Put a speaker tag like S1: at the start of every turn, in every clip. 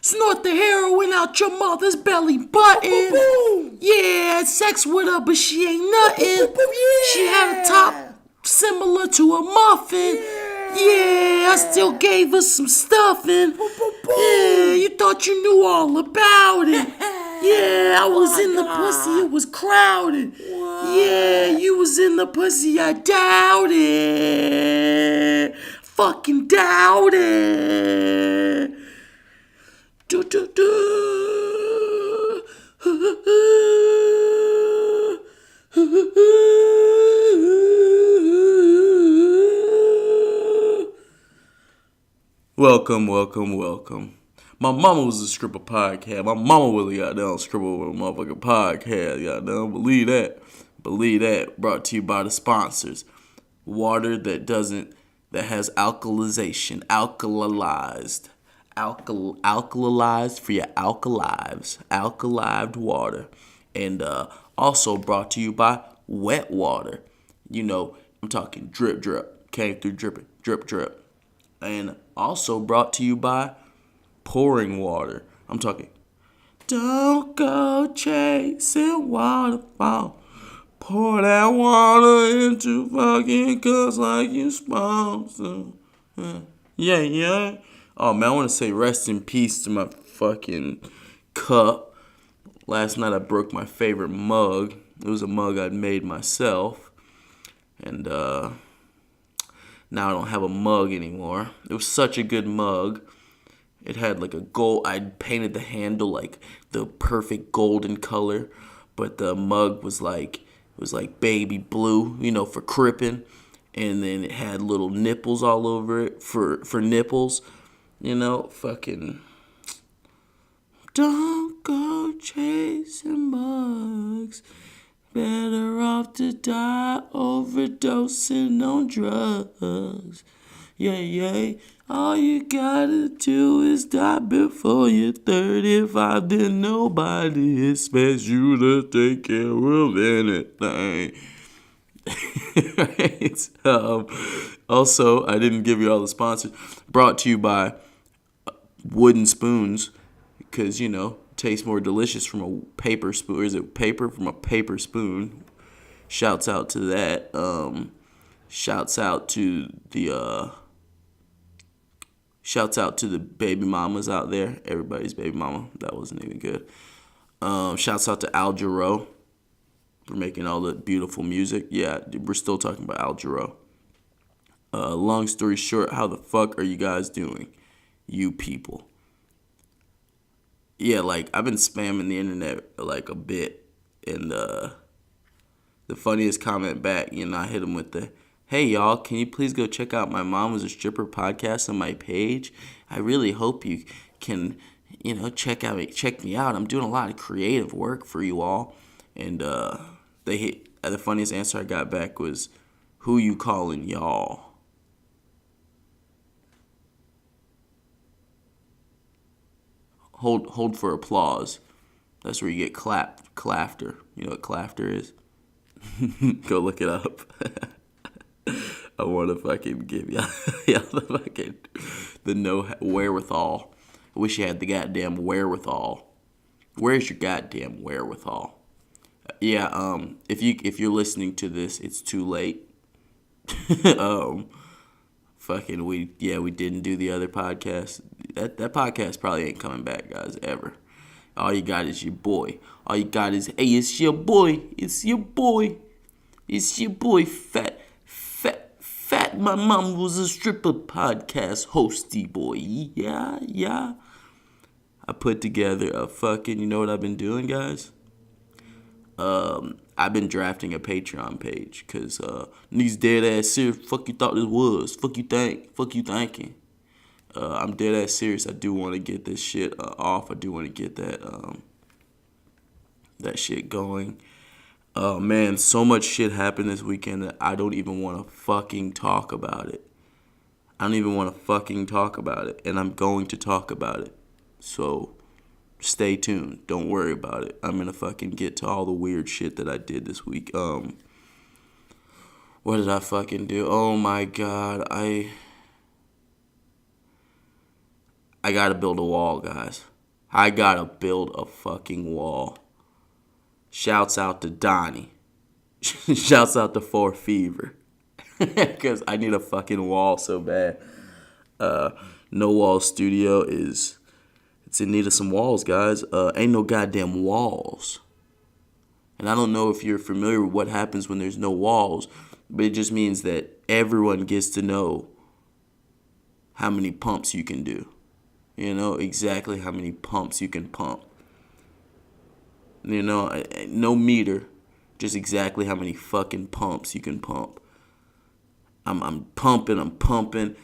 S1: Snort the heroin out your mother's belly button. Yeah, had sex with her, but she ain't nothing. She had a top similar to a muffin. Yeah, I still gave her some stuffing. Yeah, you thought you knew all about it. Yeah, I was in the pussy, it was crowded. Yeah, you was in the pussy, I doubt it. Fucking doubt it. Do do do. Welcome. My mama was a stripper podcast. My mama really got down stripper with a motherfucking podcast. Goddamn, believe that. Brought to you by the sponsors. Water that has alkalization, alkalized for your alkalived water. And also brought to you by wet water. You know, I'm talking drip, came through dripping, drip. And also brought to you by pouring water. I'm talking, don't go chasing waterfall. Pour that water into fucking cups like you supposed to. Yeah. Oh man, I want to say rest in peace to my fucking cup. Last night I broke my favorite mug. It was a mug I'd made myself. And now I don't have a mug anymore. It was such a good mug. It had like a gold. I'd painted the handle like the perfect golden color, but the mug was like baby blue, for crippin'. And then it had little nipples all over it for nipples, fucking. Don't go chasing bugs. Better off to die overdosing on drugs. Yeah. All you gotta do is die before you're 35. Then nobody expects you to take care of anything. Right? Also, I didn't give you all the sponsors. Brought to you by wooden spoons. Because, tastes more delicious from a paper spoon. Or is it paper? From a paper spoon. Shouts out to that. Shouts out to the baby mamas out there. Everybody's baby mama. That wasn't even good. Shouts out to Al Jarreau for making all the beautiful music. Yeah, we're still talking about Al Jarreau. Long story short, how the fuck are you guys doing? You people. Yeah, I've been spamming the internet a bit, and the funniest comment back, I hit him with the, hey y'all, can you please go check out my Mom Was a Stripper podcast on my page? I really hope you can, check me out. I'm doing a lot of creative work for you all. And the funniest answer I got back was, who you calling y'all? Hold for applause. That's where you get clafter. You know what clafter is? Go look it up. I want to fucking give y'all the no wherewithal. I wish you had the goddamn wherewithal. Where's your goddamn wherewithal? Yeah, if you're listening to this, it's too late. We didn't do the other podcast. That podcast probably ain't coming back, guys, ever. All you got is your boy. All you got is, hey, it's your boy. Fat. My Mom Was a Stripper podcast hosty boy. Yeah. I put together a fucking, you know what I've been doing, guys? I've been drafting a Patreon page, because these dead ass serious. Fuck you thought this was. Fuck you thinking. I'm dead ass serious. I do want to get this shit off. I do want to get that shit going. Oh man, so much shit happened this weekend that I don't even want to fucking talk about it. I don't even want to fucking talk about it, and I'm going to talk about it. So stay tuned. Don't worry about it. I'm gonna fucking get to all the weird shit that I did this week. What did I fucking do? Oh my god, I gotta build a wall, guys. I gotta build a fucking wall. Shouts out to Donnie. Shouts out to Four Fever. Because I need a fucking wall so bad. No Wall Studio it's in need of some walls, guys. Ain't no goddamn walls. And I don't know if you're familiar with what happens when there's no walls, but it just means that everyone gets to know how many pumps you can do. You know, exactly how many pumps you can pump. You know, no meter, just exactly how many fucking pumps you can pump. I'm pumping, I'm pumping.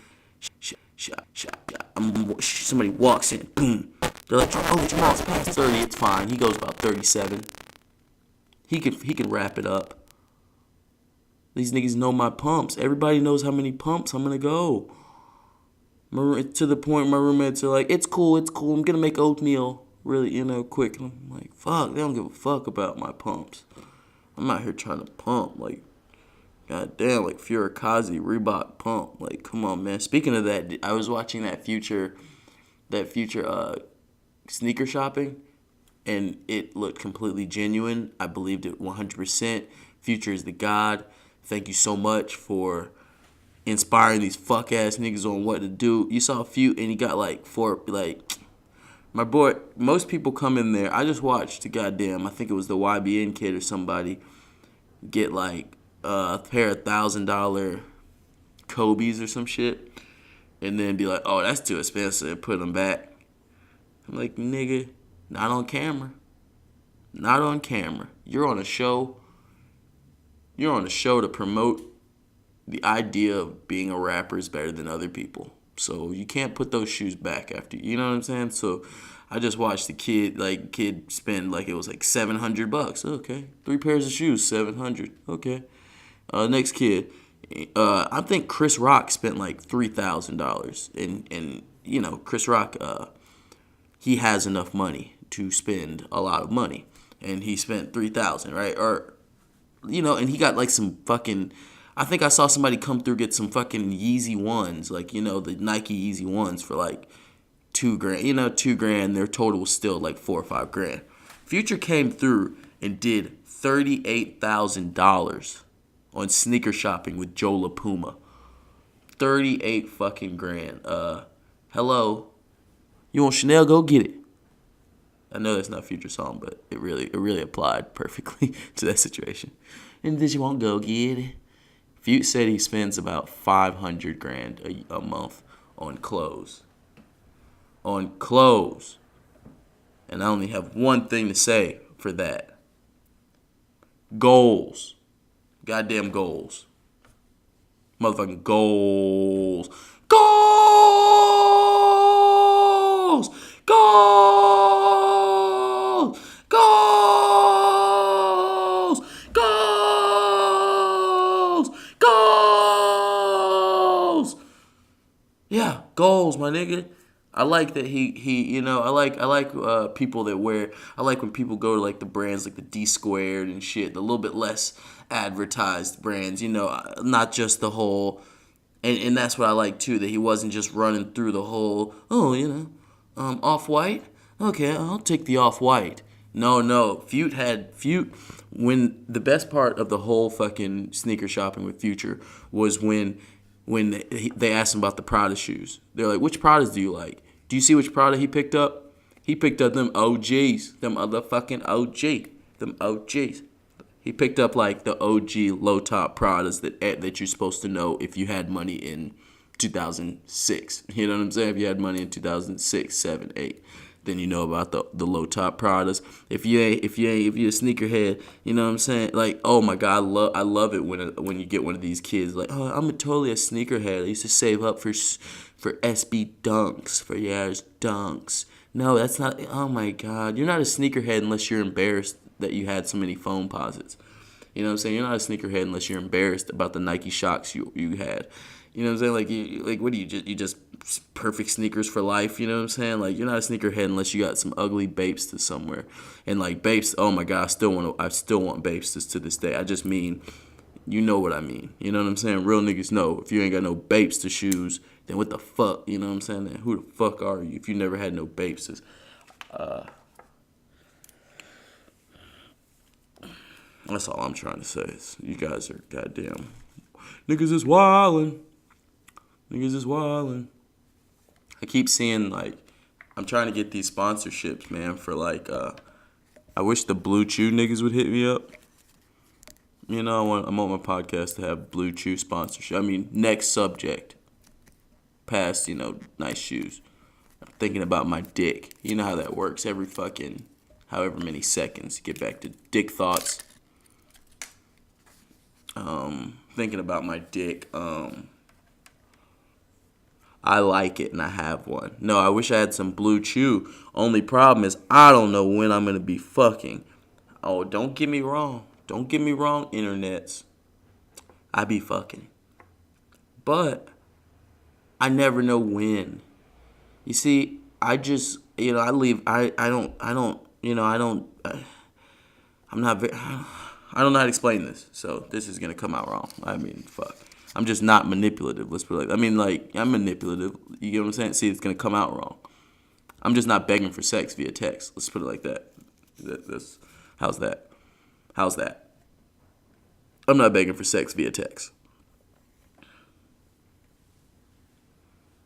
S1: Somebody walks in, boom. They're like, oh, Jamal's past 30. It's fine. He goes about 37. He can wrap it up. These niggas know my pumps. Everybody knows how many pumps I'm gonna go. To the point my roommates are like, it's cool. I'm gonna make oatmeal really, quick. And I'm like, fuck, they don't give a fuck about my pumps. I'm out here trying to pump, like, goddamn, like Furikaze Reebok pump. Like, come on, man. Speaking of that, I was watching that future sneaker shopping, and it looked completely genuine. I believed it 100%. Future is the god. Thank you so much for inspiring these fuck ass niggas on what to do. You saw a few, and he got my boy. Most people come in there. I just watched the goddamn. I think it was the YBN kid or somebody get like a pair of $1,000 Kobe's or some shit, and then be like, "Oh, that's too expensive," and put them back. I'm like, nigga, not on camera. Not on camera. You're on a show. You're on a show to promote the idea of being a rapper is better than other people. So you can't put those shoes back after, you know what I'm saying? So I just watched the kid spend like it was like $700. Okay. 3 pairs of shoes, 700. Okay. Next kid. I think Chris Rock spent like $3,000. And Chris Rock, he has enough money to spend a lot of money, and he spent 3,000, right? Or, and he got like some fucking. I think I saw somebody come through get some fucking Yeezy ones, like the Nike Yeezy ones for like $2,000. $2,000. Their total was still like $4 or $5,000. Future came through and did $38,000 on sneaker shopping with Joe LaPuma. 38 fucking grand. Hello. You want Chanel? Go get it. I know that's not a Future song, but it really applied perfectly to that situation. And then you won't go get it. Future said he spends about $500,000 a month on clothes. On clothes. And I only have one thing to say for that. Goals. Goddamn goals. Motherfucking goals. Goals! Goals! Goals! Goals! Goals! Yeah, goals, my nigga. I like that he I like people that wear. I like when people go to like the brands like the D Squared and shit, the little bit less advertised brands, not just the whole. And that's what I like too, that he wasn't just running through the whole, Off-White? Okay, I'll take the Off-White. No. Fute, when the best part of the whole fucking sneaker shopping with Future was when they asked him about the Prada shoes. They're like, which Pradas do you like? Do you see which Prada he picked up? He picked up them OGs. Them motherfucking OG. Them OGs. He picked up like the OG low top Pradas that you're supposed to know if you had money in 2006. You know what I'm saying? If you had money in 2006, 7, 8, then you know about the low top Pradas. If you're a sneakerhead, you know what I'm saying? Like, oh my god, I love it when you get one of these kids like, oh, I'm totally a sneakerhead. I used to save up for SB Dunks, for Yars Dunks. No, that's not. Oh my god, you're not a sneakerhead unless you're embarrassed that you had so many phone posits. You know what I'm saying? You're not a sneakerhead unless you're embarrassed about the Nike Shocks you had. You know what I'm saying? Like what do you just perfect sneakers for life? You know what I'm saying? Like you're not a sneakerhead unless you got some ugly Bapes to somewhere. And like Bapes, oh my God, I still want Bapes to this day. I just mean, you know what I mean. You know what I'm saying? Real niggas know if you ain't got no Bapes to shoes, then what the fuck? You know what I'm saying? Then who the fuck are you if you never had no Bapes? That's all I'm trying to say. Is you guys are goddamn niggas is wildin'. Niggas is wildin'. I keep seeing like I'm trying to get these sponsorships, man, for like I wish the Blue Chew niggas would hit me up. You know, I want my podcast to have Blue Chew sponsorship. I mean, next subject. Past, nice shoes. I'm thinking about my dick. You know how that works. Every fucking however many seconds. Get back to dick thoughts. Thinking about my dick. I like it and I have one. No, I wish I had some Blue Chew. Only problem is I don't know when I'm gonna be fucking. Oh, don't get me wrong. Don't get me wrong, internets. I be fucking. But I never know when. You see, I just, I leave, I don't, I'm not very, I don't know how to explain this. So this is going to come out wrong. I mean, fuck. I'm just not manipulative. Let's put it I'm manipulative. You get what I'm saying? See, it's going to come out wrong. I'm just not begging for sex via text. Let's put it like that. How's that? How's that? I'm not begging for sex via text.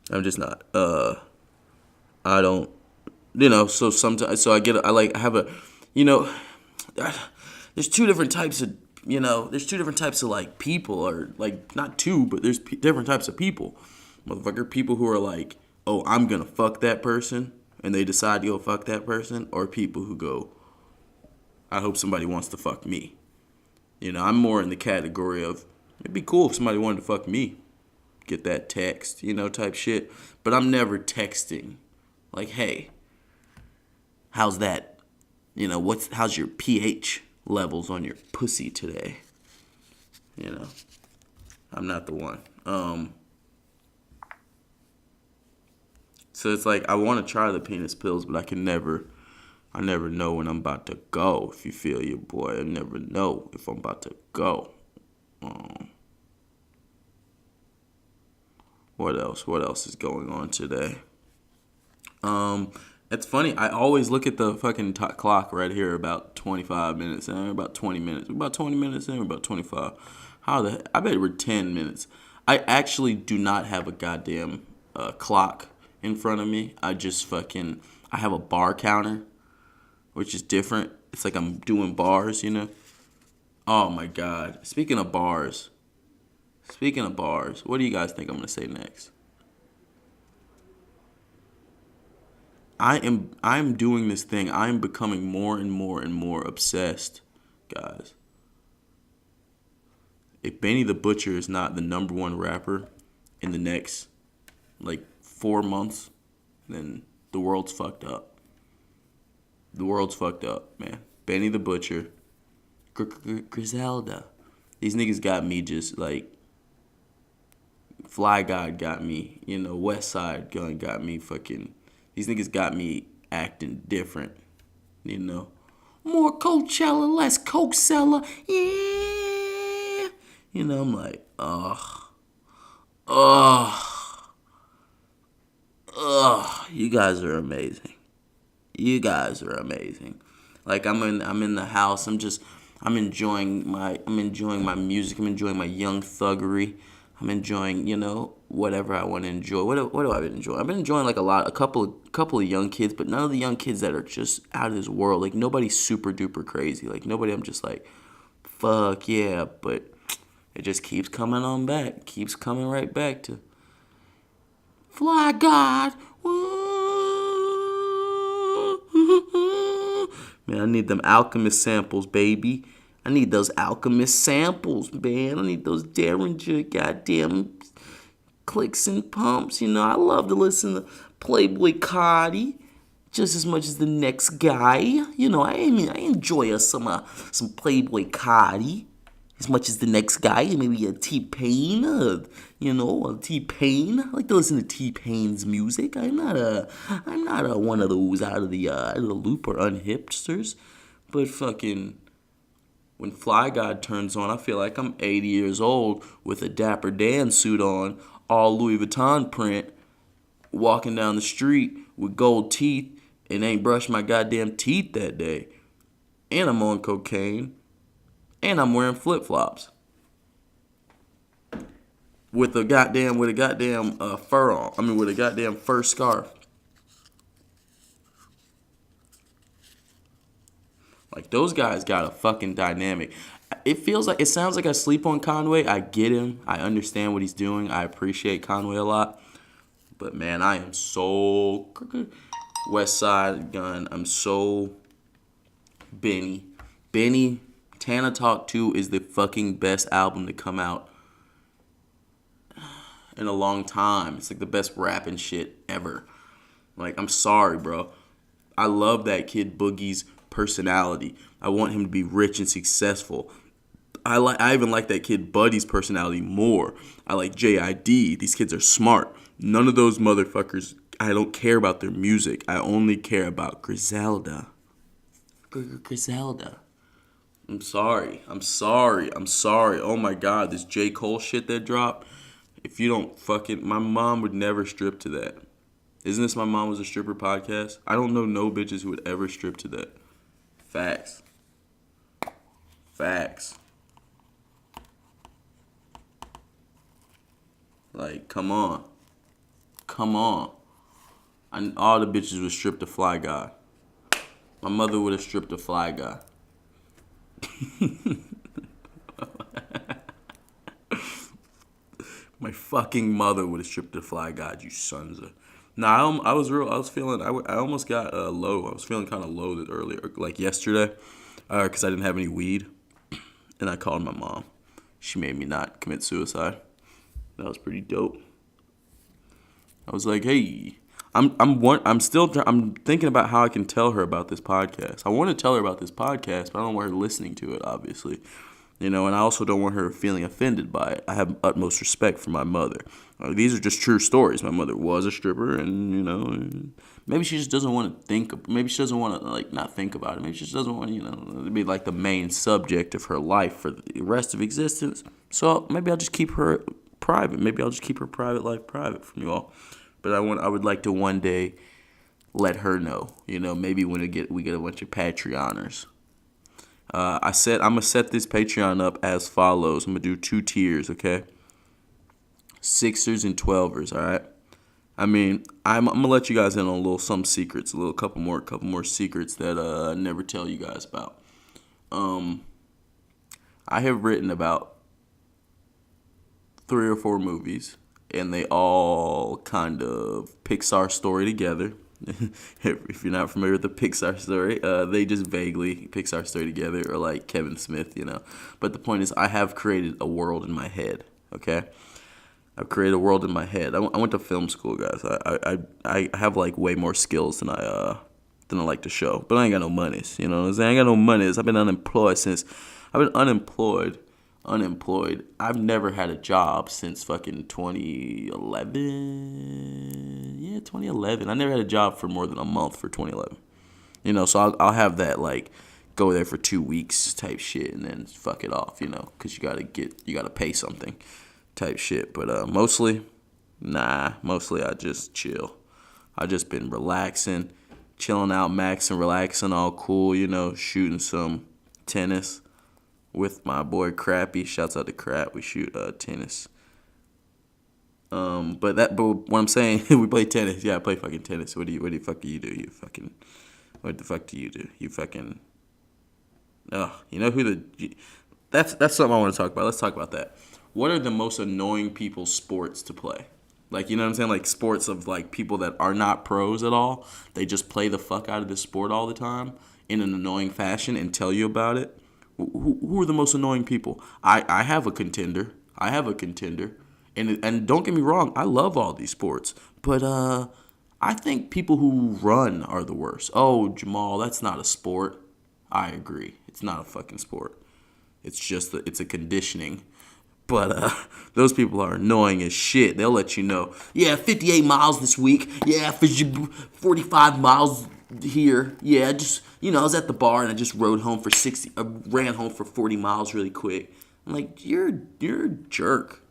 S1: I'm just not. I don't, so sometimes, I have a, there's two different types of, like people, or like not two, but there's different types of people. Motherfucker, people who are like, oh, I'm gonna fuck that person, and they decide to go fuck that person, or people who go, I hope somebody wants to fuck me. I'm more in the category of, it'd be cool if somebody wanted to fuck me. Get that text, type shit. But I'm never texting like, hey, how's that? How's your pH levels on your pussy today? I'm not the one. So it's like I want to try the penis pills, but I never know when I'm about to go. If you feel your boy, I never know if I'm about to go. What else? What else is going on today? It's funny. I always look at the fucking clock right here about 25 minutes in, about 20 minutes. About 20 minutes in, about 25. I bet we're 10 minutes. I actually do not have a goddamn clock in front of me. I have a bar counter, which is different. It's like I'm doing bars, Oh my God. Speaking of bars, what do you guys think I'm going to say next? I'm doing this thing. I'm becoming more and more and more obsessed, guys. If Benny the Butcher is not the number one rapper in the next, 4 months, then the world's fucked up. The world's fucked up, man. Benny the Butcher, Griselda. These niggas got me just, Fly God got me. West Side Gun got me fucking... These niggas got me acting different, More Coachella, less Coachella, yeah. I'm like, you guys are amazing. You guys are amazing. Like I'm in the house. I'm enjoying my music. I'm enjoying my Young Thuggery. I'm enjoying, whatever I want to enjoy. What do I enjoy? I've been enjoying a couple of young kids, but none of the young kids that are just out of this world. Like nobody's super duper crazy. Like nobody I'm just like, fuck yeah, but it just keeps coming on back. Keeps coming right back to Fly God. Man, I need them Alchemist samples, baby. I need those Alchemist samples, man. I need those Derringer goddamn clicks and pumps. I love to listen to Playboy Cardi just as much as the next guy. I enjoy some Playboy Cardi. as much as the next guy, maybe a T-Pain, a T-Pain. I like to listen to T-Pain's music. I'm not a one of those out of the loop or unhipsters. But fucking, when Fly God turns on, I feel like I'm 80 years old with a Dapper Dan suit on, all Louis Vuitton print, walking down the street with gold teeth and ain't brushed my goddamn teeth that day. And I'm on cocaine. And I'm wearing flip-flops. With a goddamn fur on. I mean, with a goddamn fur scarf. Like, those guys got a fucking dynamic. It sounds like I sleep on Conway. I get him. I understand what he's doing. I appreciate Conway a lot. But, man, I am so West Side Gun. I'm so Benny. Tana Talk 2 is the fucking best album to come out in a long time. It's like the best rapping shit ever. Like, I'm sorry, bro. I love that kid Boogie's personality. I want him to be rich and successful. I even like that kid Buddy's personality more. I like JID. These kids are smart. None of those motherfuckers, I don't care about their music. I only care about Griselda. Griselda. I'm sorry. Oh my God, this J. Cole shit that dropped. If you don't fucking, my mom would never strip to that. Isn't this My Mom Was a Stripper podcast? I don't know no bitches who would ever strip to that. Facts. Like, come on. All the bitches would strip to Fly Guy. My mother would have stripped to Fly Guy. My fucking mother would have stripped to Fly Guy, you sons of. Nah, I was feeling, I almost got low. I was feeling kind of low earlier, like yesterday, because I didn't have any weed. And I called my mom. She made me not commit suicide. That was pretty dope. I was like, hey, I'm thinking about how I can tell her about this podcast. I want to tell her about this podcast, but I don't want her listening to it, obviously. And I also don't want her feeling offended by it. I have utmost respect for my mother. These are just true stories. My mother was a stripper, and maybe she just doesn't want to think. Maybe she doesn't want to not think about it. Maybe she just doesn't want to be like the main subject of her life for the rest of existence. So maybe I'll just keep her private. Maybe I'll just keep her private life private from you all. But I would like to one day let her know. Maybe when we get a bunch of Patreoners. I said I'm gonna set this Patreon up as follows. I'm gonna do 2 tiers, okay? Sixers and 12ers, all right? I mean, I'm gonna let you guys in on some secrets, couple more secrets that I never tell you guys about. I have written about 3 or 4 movies, and they all kind of Pixar story together. If you're not familiar with the Pixar story, they just vaguely Pixar story together, or like Kevin Smith, But the point is, I have created a world in my head, okay? I've created a world in my head. I went to film school, guys. I have like way more skills than I like to show, but I ain't got no monies. You know what I'm saying? I ain't got no monies. I've been unemployed. I've never had a job since fucking 2011. Yeah, 2011. I never had a job for more than a month for 2011. So I'll have that go there for 2 weeks type shit and then fuck it off, because you gotta pay something type shit. But mostly I just chill. I just been relaxing, chilling out, maxing, relaxing, all cool, shooting some tennis with my boy Crappy. Shouts out to Crap. We shoot tennis. But what I'm saying, we play tennis. Yeah, I play fucking tennis. What the fuck do you do? What the fuck do you do? You fucking, that's something I want to talk about. Let's talk about that. What are the most annoying people's sports to play? Like, you know what I'm saying? Like sports of people that are not pros at all. They just play the fuck out of this sport all the time in an annoying fashion and tell you about it. Who are the most annoying people? I have a contender. And don't get me wrong, I love all these sports. But I think people who run are the worst. Oh, Jamal, that's not a sport. I agree. It's not a fucking sport. It's a conditioning. But those people are annoying as shit. They'll let you know, yeah, 58 miles this week. Yeah, 45 miles here. Yeah, just, I was at the bar and I just rode home for 60, ran home for 40 miles really quick. I'm like, you're a jerk.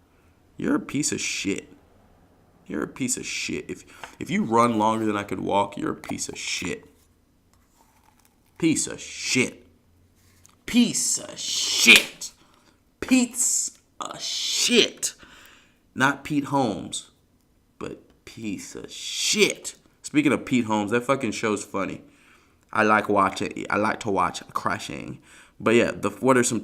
S1: You're a piece of shit. You're a piece of shit. If you run longer than I could walk, you're a piece of shit. Piece of shit. Piece of shit. Piece of shit. Not Pete Holmes, but piece of shit. Speaking of Pete Holmes, that fucking show's funny. I like to watch crashing. But yeah, what are some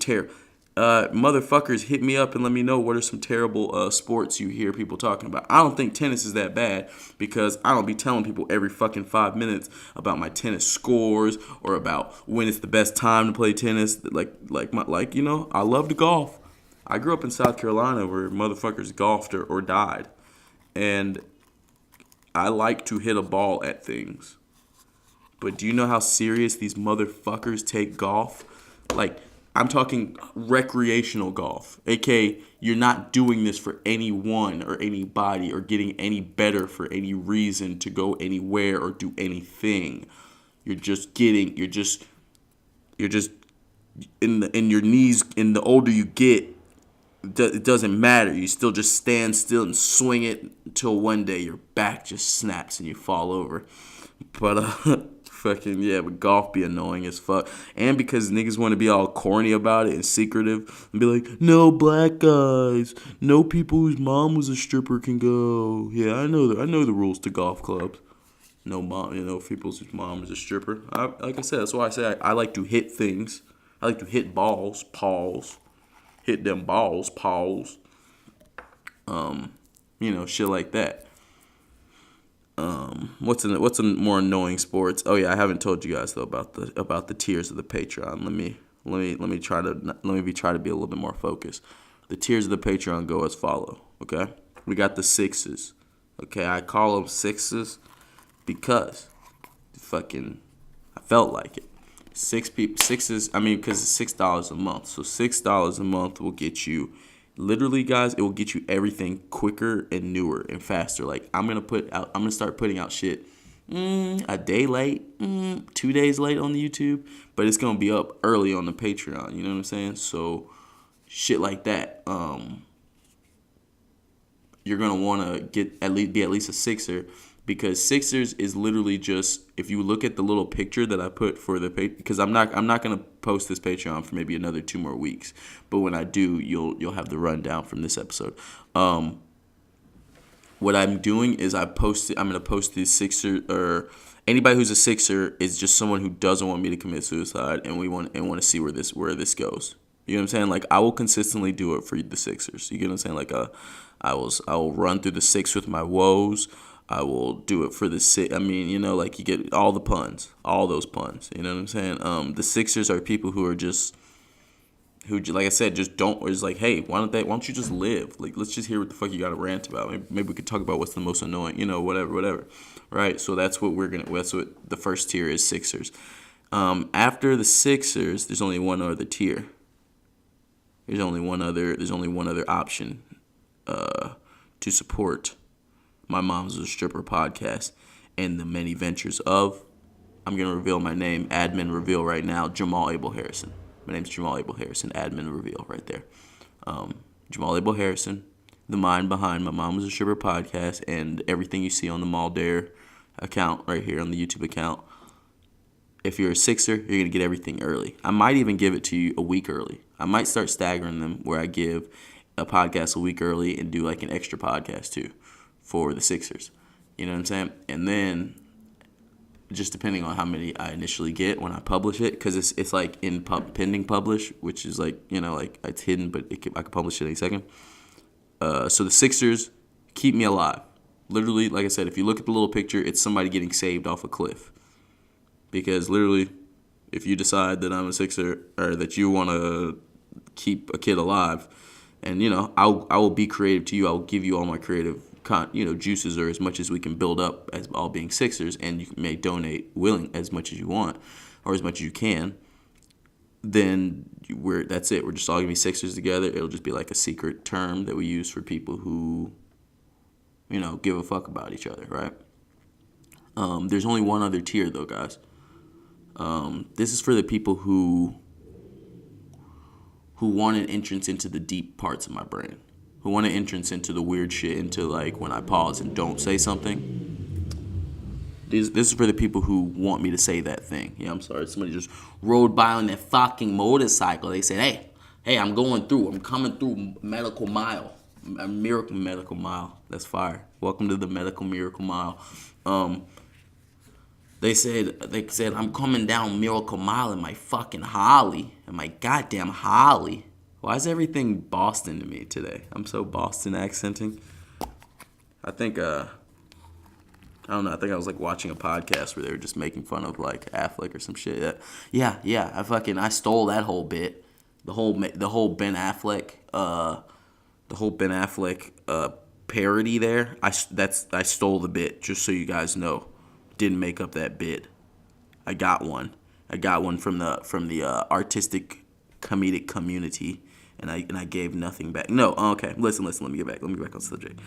S1: motherfuckers, hit me up and let me know what are some terrible sports you hear people talking about. I don't think tennis is that bad because I don't be telling people every fucking 5 minutes about my tennis scores or about when it's the best time to play tennis. I love to golf. I grew up in South Carolina where motherfuckers golfed or died. And I like to hit a ball at things. But do you know how serious these motherfuckers take golf? Like, I'm talking recreational golf. AKA, you're not doing this for anyone or anybody or getting any better for any reason to go anywhere or do anything. You're just in your knees, and the older you get, it doesn't matter. You still just stand still and swing it until one day your back just snaps and you fall over. But fucking yeah, but golf be annoying as fuck. And because niggas want to be all corny about it and secretive and be like, no black guys, no people whose mom was a stripper can go. Yeah, I know the rules to golf clubs. No mom, people whose mom is a stripper. Like I said, that's why I say I like to hit things. I like to hit balls, paws. Hit them balls, paws. Shit like that. What's a more annoying sports? Oh yeah, I haven't told you guys though about the tiers of the Patreon. Let me try to be a little bit more focused. The tiers of the Patreon go as follow. Okay, we got the sixes. Okay, I call them sixes because I felt like it. Sixes. I mean, because it's $6 a month. So $6 a month will get you, literally, guys. It will get you everything quicker and newer and faster. Like I'm gonna start putting out shit a day late, 2 days late on the YouTube, but it's gonna be up early on the Patreon. You know what I'm saying? So shit like that. You're gonna want to be at least a sixer. Because Sixers is literally just, if you look at the little picture that I put for the page, because I'm not gonna post this Patreon for maybe another 2 more weeks, but when I do, you'll have the rundown from this episode. What I'm doing is I'm gonna post the Sixer, or anybody who's a Sixer is just someone who doesn't want me to commit suicide, and want to see where this goes. You know what I'm saying? Like I will consistently do it for the Sixers. You get what I'm saying? Like I will run through the six with my woes. I will do it for the six. I mean, like you get all the puns, all those puns. You know what I'm saying? The Sixers are people who are like I said, just don't. It's like, hey, why don't you just live? Like, let's just hear what the fuck you got to rant about. Maybe we could talk about what's the most annoying. Whatever. Right? So that's what that's what the first tier is, Sixers. After the Sixers, there's only one other tier. There's only one other option to support My Mom's a Stripper podcast and the many ventures of, I'm going to reveal my name, admin reveal right now, Jamal Abel Harrison. My name's Jamal Abel Harrison, admin reveal right there. Jamal Abel Harrison, the mind behind My Mom Was a Stripper podcast and everything you see on the Mall Dare account right here on the YouTube account. If you're a Sixer, you're going to get everything early. I might even give it to you a week early. I might start staggering them where I give a podcast a week early and do like an extra podcast too for the Sixers. You know what I'm saying? And then just depending on how many I initially get when I publish it, because it's like in pending publish, which is like, like it's hidden, but I could publish it any second. So the Sixers keep me alive. Literally, like I said, if you look at the little picture, it's somebody getting saved off a cliff. Because literally, if you decide that I'm a Sixer or that you want to keep a kid alive, and I will be creative to you. I will give you all my creative juices, or as much as we can build up as all being Sixers, and you may donate as much as you want or as much as you can. then that's it. We're just all gonna be Sixers together. It'll just be like a secret term that we use for people who, give a fuck about each other, right? There's only one other tier though, guys. This is for the people who want an entrance into the deep parts of my brain, who want an entrance into the weird shit, into like when I pause and don't say something. This is for the people who want me to say that thing. Yeah, I'm sorry. Somebody just rode by on their fucking motorcycle. They said, hey, I'm coming through Medical Mile. A Miracle Medical Mile. That's fire. Welcome to the Medical Miracle Mile. They said, I'm coming down Miracle Mile in my fucking Harley. In my goddamn Harley. Why is everything Boston to me today? I'm so Boston accenting. I think, I don't know. I think I was like watching a podcast where they were just making fun of like Affleck or some shit. Yeah. I stole that whole bit. The whole Ben Affleck, parody there. I stole the bit, just so you guys know. Didn't make up that bit. I got one from the artistic comedic community, and I gave nothing back. No, okay. Listen. Let me get back on subject.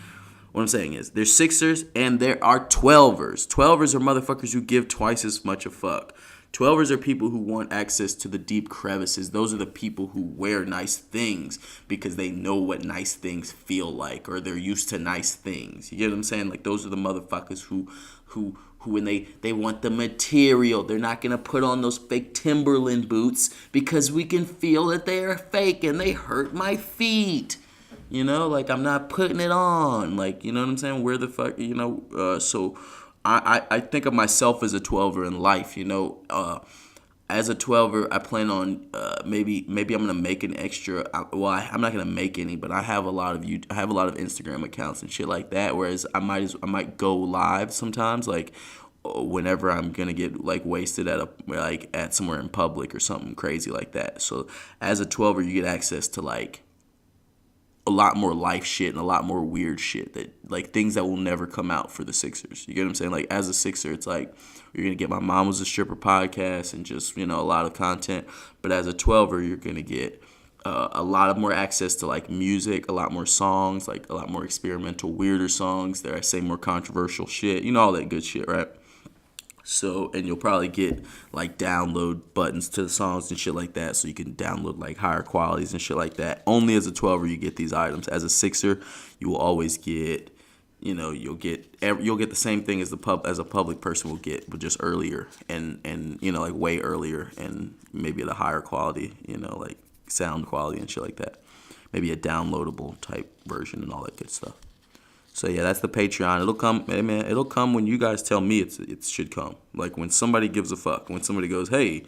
S1: What I'm saying is, there's Sixers and there are 12ers. 12ers are motherfuckers who give twice as much a fuck. 12ers are people who want access to the deep crevices. Those are the people who wear nice things because they know what nice things feel like, or they're used to nice things. You get what I'm saying? Like, those are the motherfuckers who when they want the material. They're not going to put on those fake Timberland boots because we can feel that they are fake and they hurt my feet. Like, I'm not putting it on. Like, you know what I'm saying? Where the fuck, so I think of myself as a 12er in life, As a 12er, I plan on maybe I'm going to make an extra, I'm not going to make any, but I have a lot of Instagram accounts and shit like that, whereas I might go live sometimes, like, whenever I'm gonna get like wasted at somewhere in public or something crazy like that. So as a 12er, you get access to like a lot more life shit and a lot more weird shit, that like things that will never come out for the Sixers. You get what I'm saying? Like, as a Sixer, it's like you're gonna get My Mom Was a Stripper podcast and just a lot of content. But as a 12er, you're gonna get a lot of more access to like music, a lot more songs, like a lot more experimental, weirder songs. There, I say more controversial shit. All that good shit, right? So, and you'll probably get like download buttons to the songs and shit like that, so you can download like higher qualities and shit like that. Only as a 12er you get these items. As a Sixer, you will always get, you'll get the same thing as a public person will get, but just earlier and like way earlier, and maybe at a higher quality, like sound quality and shit like that. Maybe a downloadable type version and all that good stuff. So yeah, that's the Patreon. It'll come, man. It'll come when you guys tell me it should come. Like when somebody gives a fuck. When somebody goes, hey,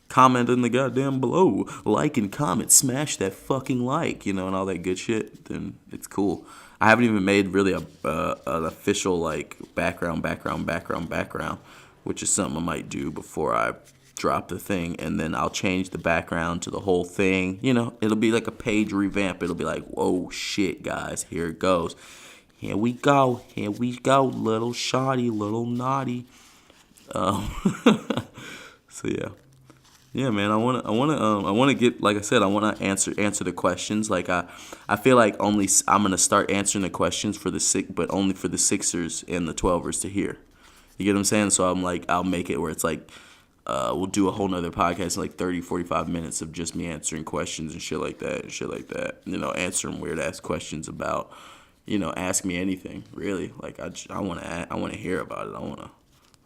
S1: comment in the goddamn below, like and comment, smash that fucking like, and all that good shit. Then it's cool. I haven't even made really an official like background, which is something I might do before I drop the thing, and then I'll change the background to the whole thing. It'll be like a page revamp. It'll be like, whoa, shit, guys, here it goes. Here we go, little shoddy, little naughty. So yeah, man. I wanna get, like I said, I wanna answer the questions. Like I feel like I'm gonna start answering the questions but only for the Sixers and the 12ers to hear. You get what I'm saying? So I'm like, I'll make it where it's like, we'll do a whole nother podcast in like 30, 45 minutes of just me answering questions and shit like that. Answering weird ass questions about. Ask me anything, really. Like, I want to hear about it.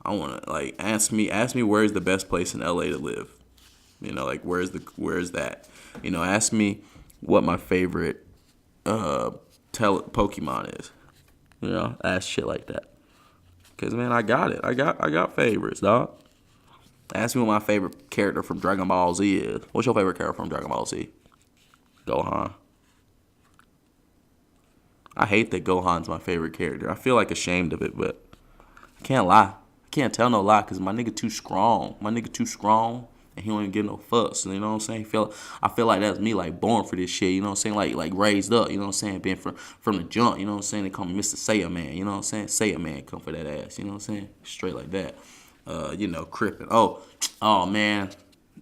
S1: I want to like ask me where's the best place in LA to live. Like where's that? Ask me what my favorite Pokemon is. Ask shit like that. Cause man, I got it. I got favorites, dog. Ask me what my favorite character from Dragon Ball Z is. What's your favorite character from Dragon Ball Z? Gohan. I hate that Gohan's my favorite character. I feel like ashamed of it, but I can't lie. I can't tell no lie because my nigga too strong. And he don't even give no fucks. You know what I'm saying? I feel like that's me, like born for this shit. You know what I'm saying? Like raised up. You know what I'm saying? Being from the jump. You know what I'm saying? They call me Mr. Saiyan Man. You know what I'm saying? Saiyan Man come for that ass. You know what I'm saying? Straight like that. Crippin'. Oh man.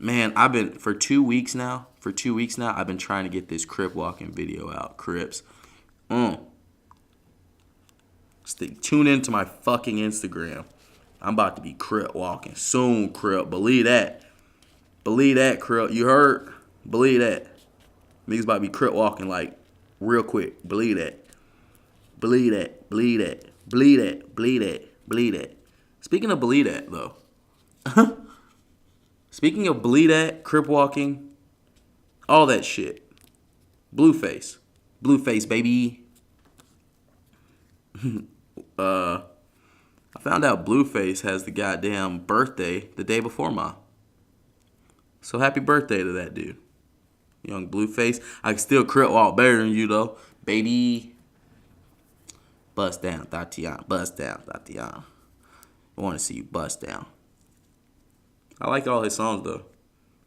S1: Man, I've been for 2 weeks now. For 2 weeks now, I've been trying to get this crip walking video out. Crips. Tune into my fucking Instagram. I'm about to be crip walking soon, crip. Believe that. Believe that, crip. You heard? Believe that. Niggas about to be crip walking like real quick. Believe that. Believe that. Believe that. Believe that. Believe that. Believe that. Speaking of believe that, though. Speaking of believe that, crip walking, all that shit. Blueface. Blueface, baby. I found out Blueface has the goddamn birthday the day before mine. So happy birthday to that dude. Young Blueface. I can still crip walk better than you, though. Baby. Bust down, Tatiana. Bust down, Tatiana. I want to see you bust down. I like all his songs, though.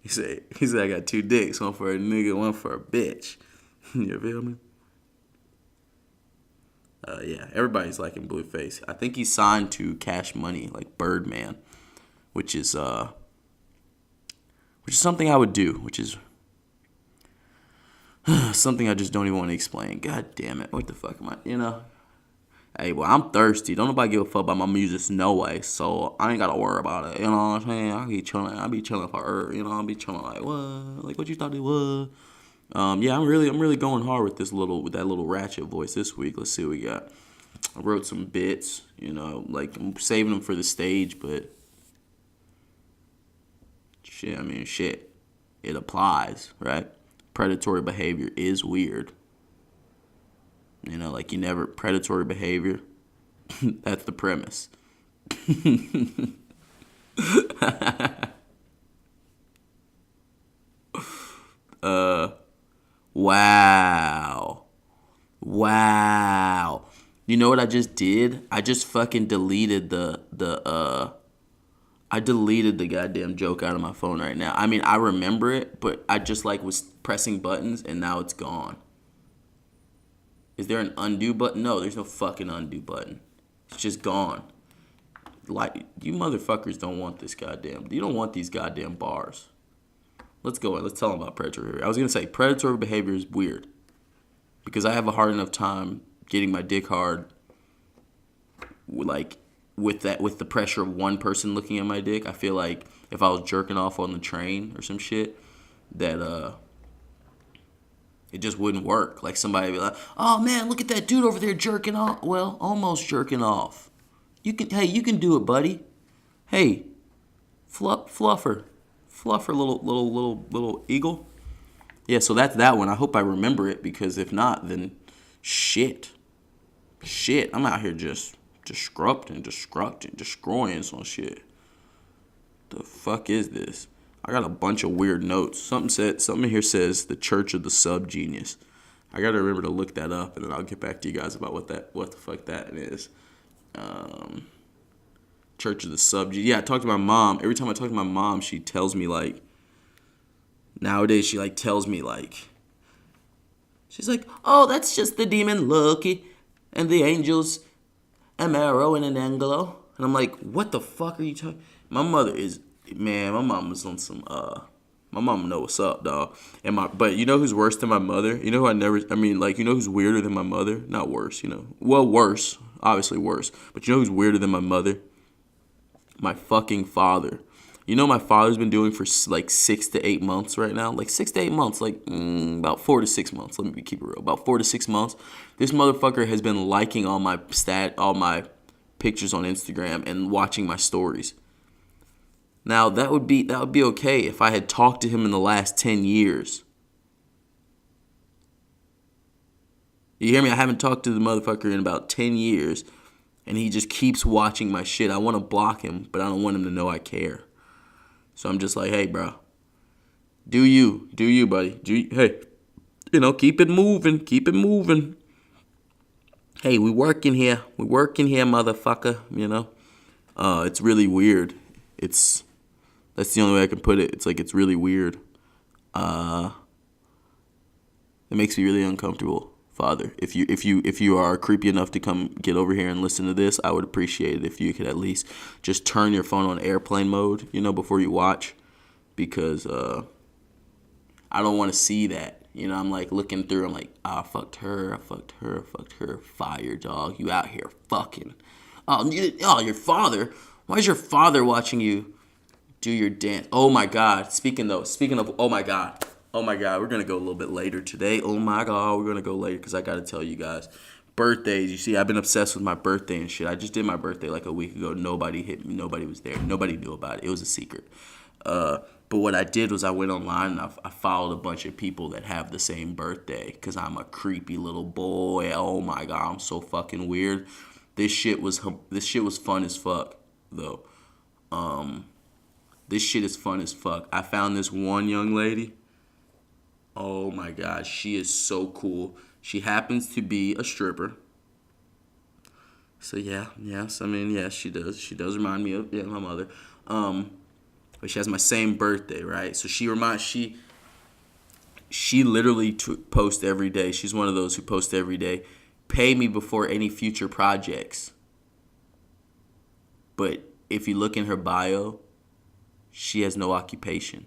S1: He said I got 2 dicks. One for a nigga, one for a bitch. You feel me? Yeah, everybody's liking Blueface. I think he's signed to Cash Money, like Birdman, which is something I would do, which is something I just don't even want to explain. God damn it. What the fuck am I, Hey, well, I'm thirsty. Don't nobody give a fuck about my music, no way. So I ain't gotta worry about it. You know what I'm saying? I be chilling for her. I'll be chilling like what? Like what you thought it was? Yeah, I'm really going hard with that little ratchet voice this week. Let's see what we got. I wrote some bits. Like I'm saving them for the stage, but shit. It applies, right? Predatory behavior is weird. Like you never predatory behavior. That's the premise. Wow. You know what I just did? I just fucking deleted I deleted the goddamn joke out of my phone right now. I mean, I remember it, but I just was pressing buttons and now it's gone. Is there an undo button? No, there's no fucking undo button. It's just gone. Like, you motherfuckers don't want this goddamn... You don't want these goddamn bars. Let's go in. Let's tell them about predatory behavior. I was going to say, predatory behavior is weird. Because I have a hard enough time getting my dick hard, with the pressure of one person looking at my dick. I feel like if I was jerking off on the train or some shit, that, it just wouldn't work. Like somebody would be like, "Oh man, look at that dude over there jerking off." Well, almost jerking off. You can do it, buddy. Hey, fluffer, little eagle. Yeah, so that's that one. I hope I remember it because if not, then shit. I'm out here just destructing, destroying some shit. The fuck is this? I got a bunch of weird notes. Something here says the Church of the Subgenius. I gotta remember to look that up, and then I'll get back to you guys about what the fuck that is. Church of the Subgenius. Yeah, I talked to my mom. Every time I talk to my mom, she tells me nowadays she tells me she's like, "Oh, that's just the demon Loki, and the angels Amaro and Anangelo." And I'm like, "What the fuck are you talking?" My mother is. Man, my mom was on some, my mom know what's up, dog. But you know who's worse than my mother? You know who you know who's weirder than my mother? Not worse, Well, worse. Obviously worse. But you know who's weirder than my mother? My fucking father. You know my father's been doing for 6 to 8 months right now? 6 to 8 months, about 4 to 6 months. Let me keep it real. About 4 to 6 months. This motherfucker has been liking all my pictures on Instagram and watching my stories. Now, that would be okay if I had talked to him in the last 10 years. You hear me? I haven't talked to the motherfucker in about 10 years, and he just keeps watching my shit. I want to block him, but I don't want him to know I care. So I'm just like, hey, bro, do you, buddy. Hey, keep it moving. Hey, we working here, motherfucker, It's really weird. That's the only way I can put it. It's really weird. It makes me really uncomfortable, Father. If you are creepy enough to come get over here and listen to this, I would appreciate it if you could at least just turn your phone on airplane mode, before you watch. because I don't want to see that. You know, I'm like looking through. I'm like, I fucked her. I fucked her. I fucked her. Fire, dog. You out here fucking. Oh, your father. Why is your father watching you do your dance? Oh my God. Speaking of, oh my God. Oh my God. We're gonna go a little bit later today. Oh my God. We're gonna go later because I gotta tell you guys. Birthdays. You see, I've been obsessed with my birthday and shit. I just did my birthday like a week ago. Nobody hit me. Nobody was there. Nobody knew about it. It was a secret. But what I did was I went online and I followed a bunch of people that have the same birthday because I'm a creepy little boy. Oh my God, I'm so fucking weird. This shit was fun as fuck though. This shit is fun as fuck. I found this one young lady. Oh my God, she is so cool. She happens to be a stripper. So yes, she does. She does remind me of my mother. But she has my same birthday, right? So she literally posts every day. She's one of those who posts every day. Pay me before any future projects. But if you look in her bio, she has no occupation.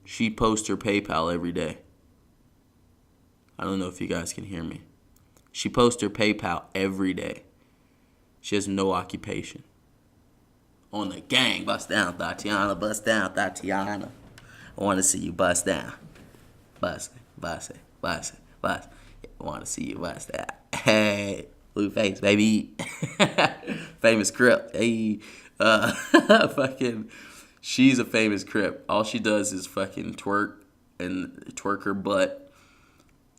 S1: She posts her PayPal every day. I don't know if you guys can hear me. She posts her PayPal every day. She has no occupation. On the gang, bust down, Tatiana, bust down, Tatiana. I want to see you bust down. Bust it. I want to see you bust down. Hey, Blueface, baby. Famous Crip. Hey, fucking, she's a famous Crip. All she does is fucking twerk her butt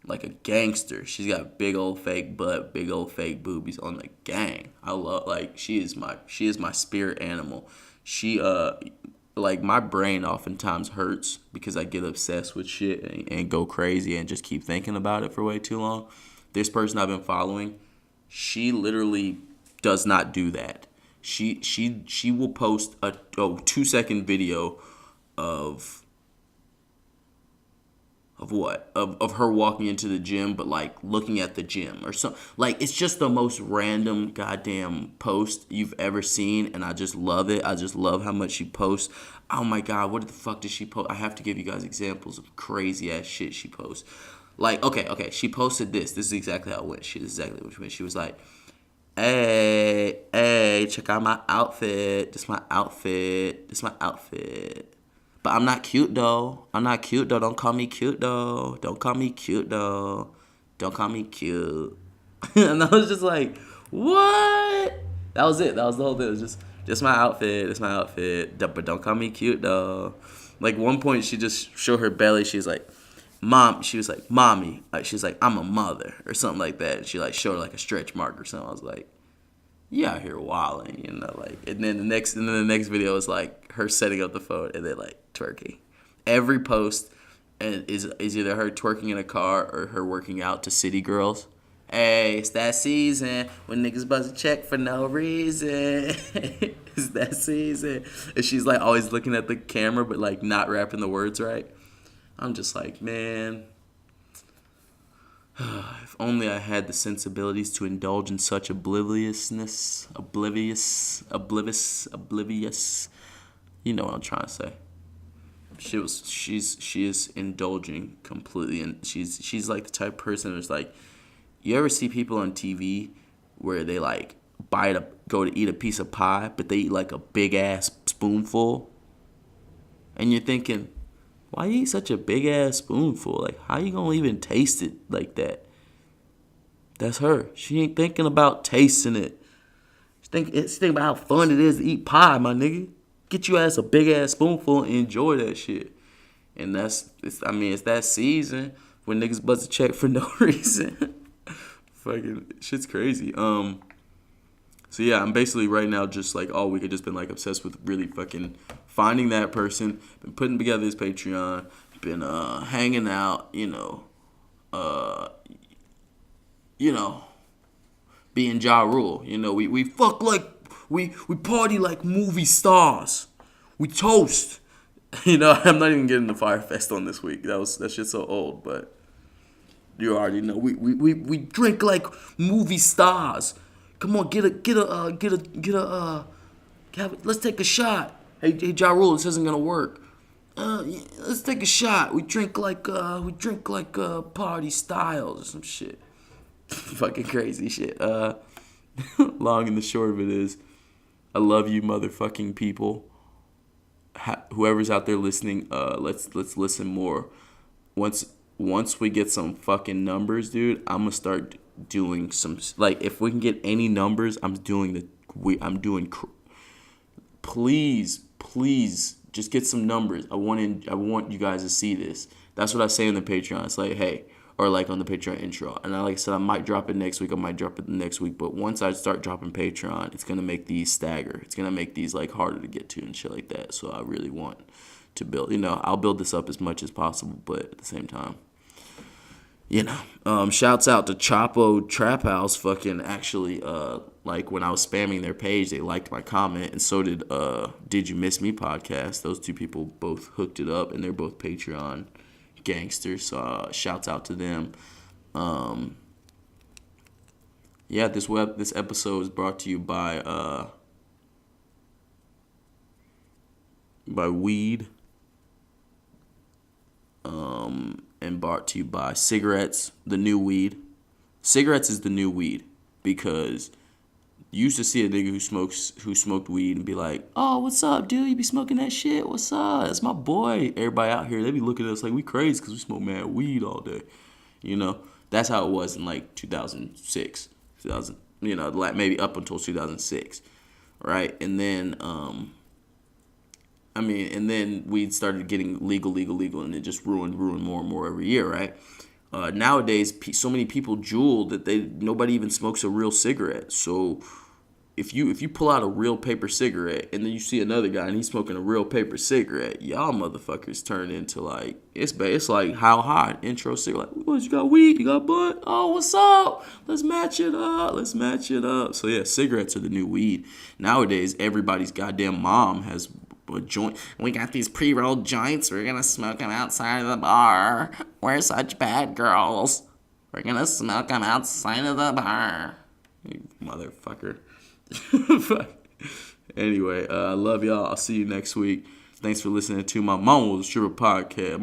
S1: like a gangster. She's got big old fake butt, big old fake boobies on the gang. I love, like, she is my spirit animal. She like, my brain oftentimes hurts because I get obsessed with shit and go crazy and just keep thinking about it for way too long. This person I've been following, she literally does not do that. She will post a 2-second video of what? Of her walking into the gym, but like looking at the gym or something. Like, it's just the most random goddamn post you've ever seen, and I just love it. I just love how much she posts. Oh my God, what the fuck does she post? I have to give you guys examples of crazy ass shit she posts. Like, okay, she posted this. This is exactly how it went. This is exactly what she went. She was like, hey, check out my outfit. This my outfit. But I'm not cute though. Don't call me cute though. And I was just like, what? That was it. That was the whole thing. It was just my outfit. It's my outfit. But don't call me cute though. Like, one point she just showed her belly. She was like, mommy. Like, she's like, I'm a mother or something like that. And she like showed her like a stretch mark or something. I was like, you out here wilding, you know, like. And then the next video is like her setting up the phone and then like twerking. Every post is either her twerking in a car or her working out to City Girls. Hey, it's that season when niggas buzz a check for no reason. It's that season. And she's like always looking at the camera but like not rapping the words right. I'm just like, man, if only I had the sensibilities to indulge in such oblivious. You know what I'm trying to say. She is indulging completely, and she's like the type of person that's like, you ever see people on TV where they like go to eat a piece of pie, but they eat like a big ass spoonful, and you're thinking, why you eat such a big ass spoonful? Like, how you gonna even taste it like that? That's her. She ain't thinking about tasting it. She's thinking about how fun it is to eat pie, my nigga. Get you ass a big ass spoonful and enjoy that shit. And it's that season when niggas buzz a check for no reason. Fucking shit's crazy. So yeah, I'm basically right now just like all week I've just been like obsessed with really fucking finding that person, been putting together this Patreon, been hanging out, being Ja Rule. We fuck like we party like movie stars. We toast. I'm not even getting the Fire Fest on this week. That shit's so old, but you already know. We drink like movie stars. Come on, get a let's take a shot. Hey, Ja Rule, this isn't gonna work. Yeah, let's take a shot. We drink like party styles or some shit. Fucking crazy shit. Long and the short of it is, I love you, motherfucking people. Whoever's out there listening, let's listen more. Once we get some fucking numbers, dude, I'm gonna start doing some, like, if we can get any numbers, please just get some numbers. I want you guys to see this. That's what I say on the Patreon. It's like, hey, or like on the Patreon intro. And like I said, I might drop it next week. I might drop it the next week. But once I start dropping Patreon, it's gonna make these stagger. It's gonna make these like harder to get to and shit like that. So I really want to build. I'll build this up as much as possible, but at the same time, shouts out to Chapo Trap House. Fucking actually, like when I was spamming their page, they liked my comment, and so did You Miss Me podcast. Those two people both hooked it up, and they're both Patreon gangsters. So shouts out to them. This episode is brought to you by weed. And brought to you by cigarettes, the new weed. Cigarettes is the new weed, because you used to see a nigga who smoked weed and be like, oh, what's up, dude? You be smoking that shit? What's up? That's my boy. Everybody out here, they be looking at us like we crazy because we smoke mad weed all day. That's how it was in like 2006, maybe up until 2006, right? And then, and then weed started getting legal, and it just ruined more and more every year, right? Nowadays, so many people jewel that nobody even smokes a real cigarette. So if you pull out a real paper cigarette and then you see another guy and he's smoking a real paper cigarette, y'all motherfuckers turn into like, it's like How High intro cigarette. Like, what, you got weed? You got bud? Oh, what's up? Let's match it up. So yeah, cigarettes are the new weed. Nowadays, everybody's goddamn mom has a joint. We got these pre-rolled joints. We're gonna smoke them outside of the bar. We're such bad girls. We're gonna smoke them outside of the bar. You motherfucker. Anyway, I love y'all. I'll see you next week. Thanks for listening to my Mama Was a Stripper podcast.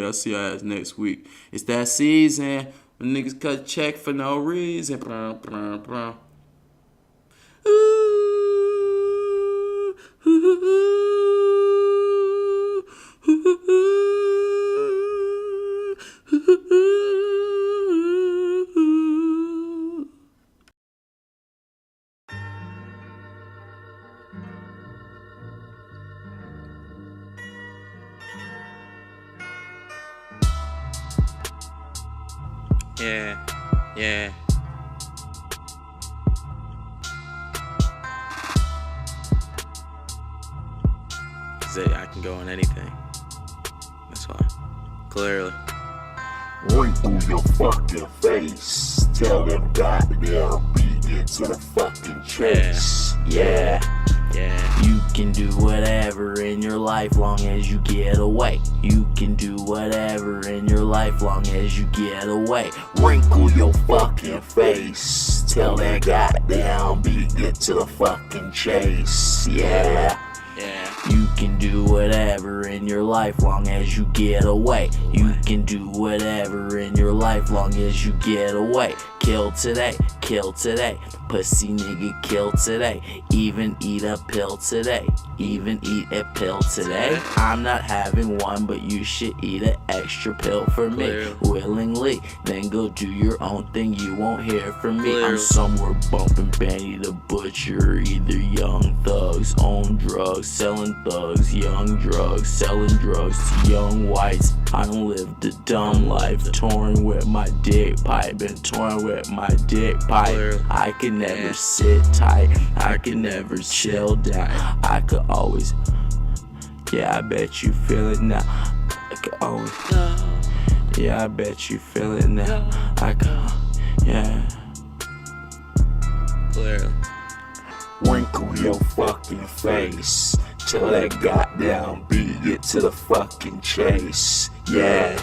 S1: I'll see y'all guys next week. It's that season when niggas cut a check for no reason. Yeah. I can go on anything. That's why. Clearly.
S2: Wrinkle your fucking face. Tell them goddamn beat it to the fucking chase.
S1: Yeah. You can do whatever in your life long as you get away. You can do whatever in your life long as you get away.
S2: Wrinkle your fucking face. Tell that goddamn beat it to the fucking chase. Yeah.
S1: You can do whatever in your life long as you get away. You can do whatever in your life long as you get away. Kill today. Pussy nigga, kill today. Even eat a pill today. I'm not having one, but you should eat an extra pill for me. Willingly, then go do your own thing. You won't hear from me. I'm somewhere bumping Benny the Butcher. Either young thugs, own drugs, selling thugs, young drugs, selling drugs to young whites. I don't live the dumb life, torn with my dick pipe, been torn with my dick pipe. I could never sit tight, I could never chill down. I could always, I bet you feel it now. I could always, I bet you feel it now. I could,
S2: Clearly. Wrinkle your fucking face. Tell that goddamn beat it to the fucking chase. Yeah.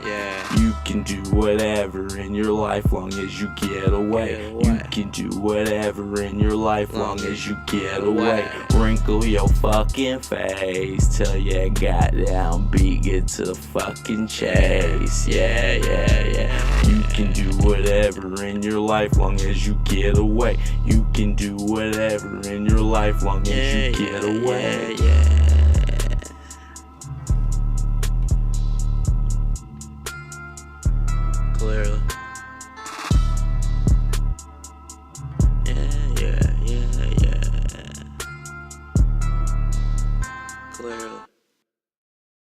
S1: Yeah.
S3: You can do whatever in your life long as you get away. You can do whatever in your life long as you get away. Wrinkle your fucking face till your goddamn beat get to the fucking chase. Yeah, yeah, yeah. You can do whatever in your life long as you get away. You can do whatever in your life long as you get away.
S1: Clearly. Yeah.